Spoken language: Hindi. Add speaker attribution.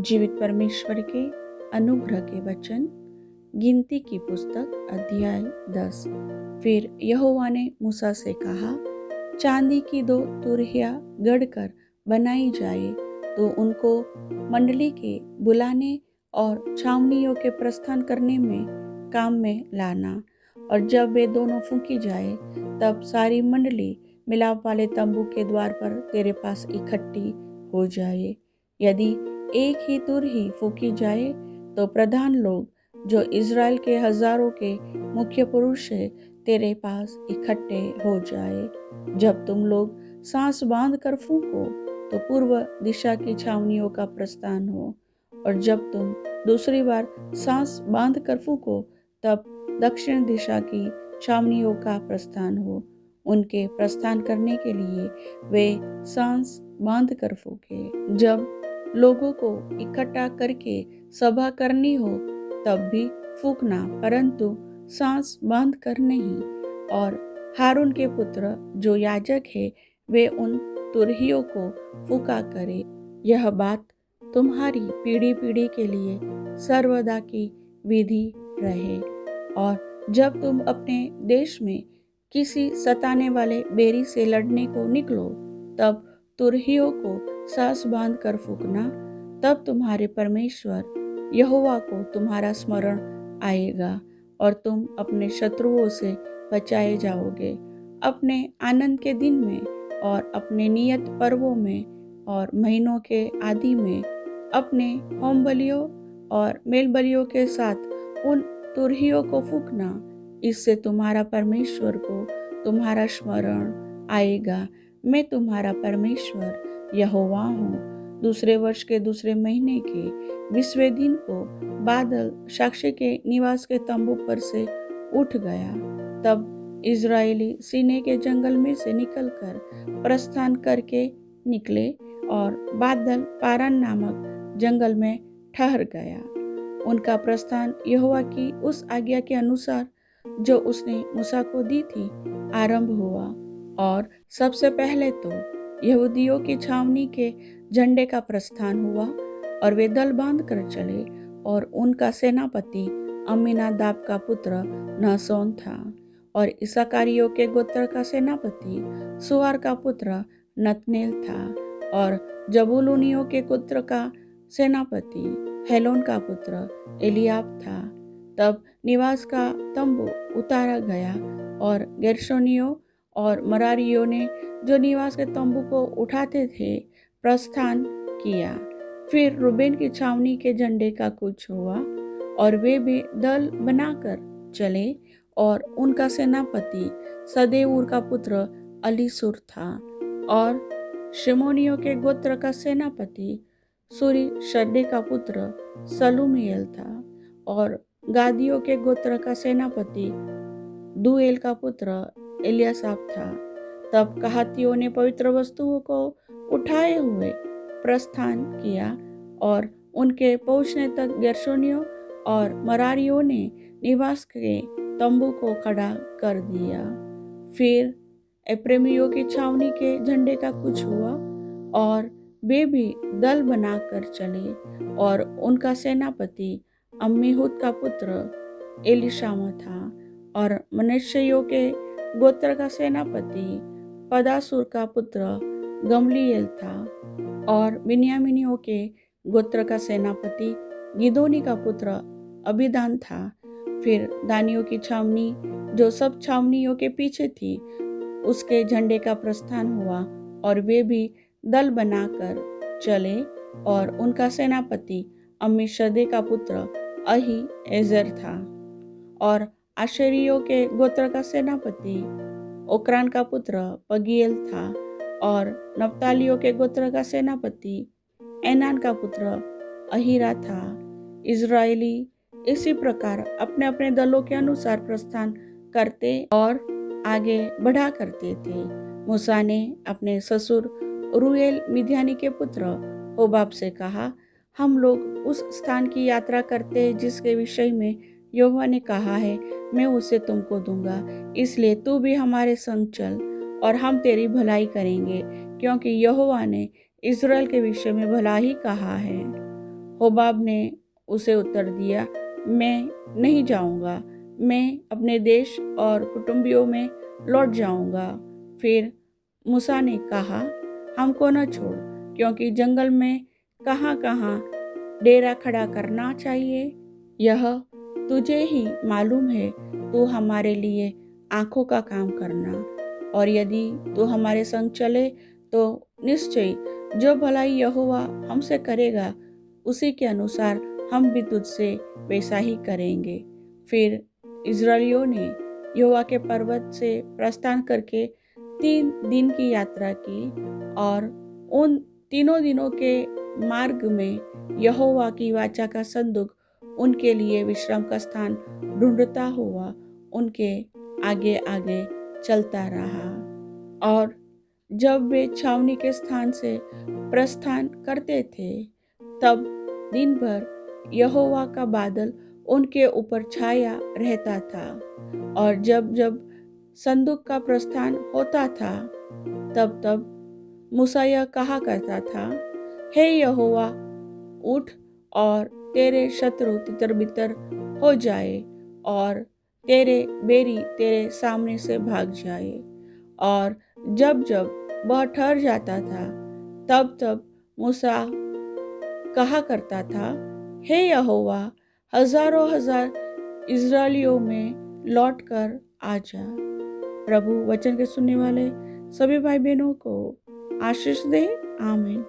Speaker 1: जीवित परमेश्वर के अनुग्रह के वचन। गिनती की पुस्तक अध्याय 10। फिर यहोवा ने मूसा से कहा, चांदी की 2 तुरहियां गढ़कर बनाई जाए, तो उनको मंडली के बुलाने और छावनियों के प्रस्थान करने में काम में लाना। और जब वे दोनों फूंकी जाए, तब सारी मंडली मिलाप वाले तंबू के द्वार पर तेरे पास इकट्ठी हो जाए। यदि एक ही तुरही फूंकी जाए, तो प्रधान लोग जो इज़राइल के हजारों के मुख्य पुरुष है, तेरे पास इकट्ठे हो जाए। जब तुम लोग सांस बांध कर फूंको, तो पूर्व दिशा की छावनियों का प्रस्थान हो, और जब तुम दूसरी बार सांस बांध कर फूंको, तब दक्षिण दिशा की छावनियों का प्रस्थान हो। उनके प्रस्थान करने के लिए वे सांस बांध कर फूंके। जब लोगों को इकट्ठा करके सभा करनी हो, तब भी फूंकना, परंतु सांस बांध कर नहीं। और हारून के पुत्र जो याजक है, वे उन तुरहियों को फूंका करे। यह बात तुम्हारी पीढ़ी पीढ़ी के लिए सर्वदा की विधि रहे। और जब तुम अपने देश में किसी सताने वाले बेरी से लड़ने को निकलो, तब तुरहियों को सांस बांध कर फूंकना। तब तुम्हारे परमेश्वर यहोवा को तुम्हारा स्मरण आएगा, और तुम अपने शत्रुओं से बचाए जाओगे। अपने आनंद के दिन में और अपने नियत पर्वों में और महीनों के आदि में अपने होम बलियों और मेल बलियों के साथ उन तुरहियों को फूंकना। इससे तुम्हारा परमेश्वर को तुम्हारा स्मरण आएगा। मैं तुम्हारा परमेश्वर यहोवा हूँ। दूसरे वर्ष के दूसरे महीने के 20वें दिन को बादल साक्षी के निवास के तंबू पर से उठ गया। तब इज़राइली सीने के जंगल में से निकलकर प्रस्थान करके निकले, और बादल पारान नामक जंगल में ठहर गया। उनका प्रस्थान यहोवा की उस आज्ञा के अनुसार जो उसने मूसा को दी थी आरंभ हुआ। और सबसे पहले तो यहूदियों की छावनी के झंडे का प्रस्थान हुआ, और वे दल बांध कर चले। और उनका सेनापति अम्मीनादाब का पुत्र नहशोन था, और इस्साकारियों के गोत्र का सेनापति सुआर का पुत्र नतनेल था, और जबूलूनियों के गोत्र का सेनापति हेलोन का पुत्र एलियाब था। तब निवास का तंबू उतारा गया, और गेर्शोनियों और मरारियों ने जो निवास के तंबू को उठाते थे प्रस्थान किया। फिर रूबेन की छावनी के झंडे का कुछ हुआ, और वे भी दल बनाकर चले। और उनका सेनापति सदेऊर का पुत्र अलीसूर था, और शिमोनियों के गोत्र का सेनापति सूरी शद्दे का पुत्र सलूमिएल था, और गादियों के गोत्र का सेनापति दूएल का पुत्र एलियासाफ था। तब कहातियों ने पवित्र वस्तुओं को उठाए हुए प्रस्थान किया, और उनके पहुंचने तक गेर्शोनियों और मरारियों ने निवास के तंबू को खड़ा कर दिया। फिर एप्रैमियों की छावनी के झंडे का कुछ हुआ, और वे भी दल बनाकर चले। और उनका सेनापति अम्मीहूद का पुत्र एलीशामा था, और मनश्शेयों के गोत्र का सेनापति पदासूर का पुत्र गमलीएल था, और बिन्यामीनियों के गोत्र का सेनापति गिदोनी का पुत्र अबीदान था। फिर दानियों की छावनी जो सब छावनियों के पीछे थी, उसके झंडे का प्रस्थान हुआ, और वे भी दल बनाकर चले। और उनका सेनापति अम्मीशद्दै का पुत्र अही एजर था, और आशेरियों के गोत्र का सेनापति ओक्रान का पुत्र पगीएल था, और नप्तालियों के गोत्र का सेनापति एनान का पुत्र अहीरा था। इज़राइली इसी प्रकार अपने अपने दलों के अनुसार प्रस्थान करते और आगे बढ़ा करते थे। मूसा ने अपने ससुर रूएल मिद्यानी के पुत्र होबाब से कहा, हम लोग उस स्थान की यात्रा करते जिसके विषय में यहोवा ने कहा है, मैं उसे तुमको दूंगा। इसलिए तू भी हमारे संग चल, और हम तेरी भलाई करेंगे, क्योंकि यहोवा ने इज़राइल के विषय में भला ही कहा है। होबाब ने उसे उत्तर दिया, मैं नहीं जाऊंगा, मैं अपने देश और कुटुंबियों में लौट जाऊंगा। फिर मूसा ने कहा, हमको न छोड़, क्योंकि जंगल में कहाँ कहाँ डेरा खड़ा करना चाहिए, यह तुझे ही मालूम है। तू हमारे लिए आंखों का काम करना, और यदि तू हमारे संग चले तो निश्चय जो भलाई यहोवा हमसे करेगा उसी के अनुसार हम भी तुझसे वैसा ही करेंगे। फिर इस्राएलियों ने यहोवा के पर्वत से प्रस्थान करके 3 दिन की यात्रा की, और उन 3 दिनों के मार्ग में यहोवा की वाचा का संदूक उनके लिए विश्राम का स्थान ढूंढता हुआ उनके आगे आगे चलता रहा। और जब वे छावनी के स्थान से प्रस्थान करते थे, तब दिन भर यहोवा का बादल उनके ऊपर छाया रहता था, और जब जब संदूक का प्रस्थान होता था तब तब मूसा यह कहा करता था, हे यहोवा, उठ और तेरे शत्रु तितर-बितर हो जाए और तेरे बैरी तेरे सामने से भाग जाए। और जब जब वह ठहर जाता था तब तब मूसा कहा करता था, हे यहोवा, हजारों हजार इस्राएलियों में लौट कर आ जा। प्रभु वचन के सुनने वाले सभी भाई बहनों को आशीष दे। आमीन।